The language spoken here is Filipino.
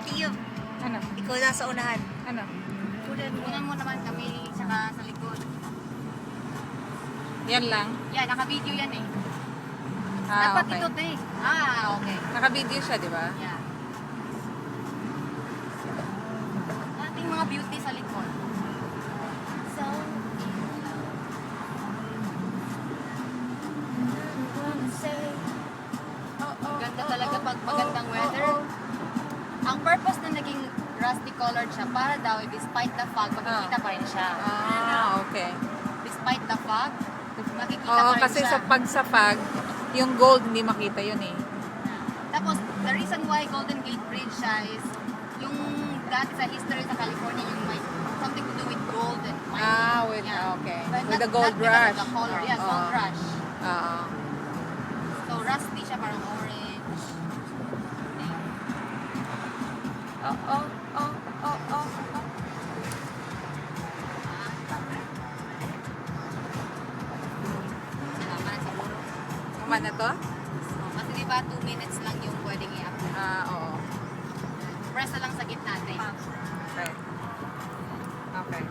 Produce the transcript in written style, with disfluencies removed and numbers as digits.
Ate Yub, Ano? ikaw nasa unahan. Ano? Unan mo naman kami, saka sa likod. Yan lang? Yan, naka-video yan eh. Ah, Dapat okay. ito, te. Okay. Naka-video siya, di ba? Yeah. Ating mga beauty sa likod. So, ganda talaga pag magandang weather. Ang purpose na naging rusty colored siya para daw, despite the fog, makikita pa rin siya. Okay. Despite the fog, makikita Oo, pa rin kasi siya. sa pag, yung gold hindi makita yun eh. Tapos, the reason why Golden Gate Bridge siya is yung dati sa history sa California, yung may something to do with gold and mining. Okay. But With not- the gold not because rush. of the color. Yeah, Oo. gold rush. Oo. So, rusty siya, parang orange. Tama na siguro. Tama na to? Kasi di ba 2 minutes lang yung pwedeng i-upload. Oo. Press na lang sa gitna, te. Okay. Okay.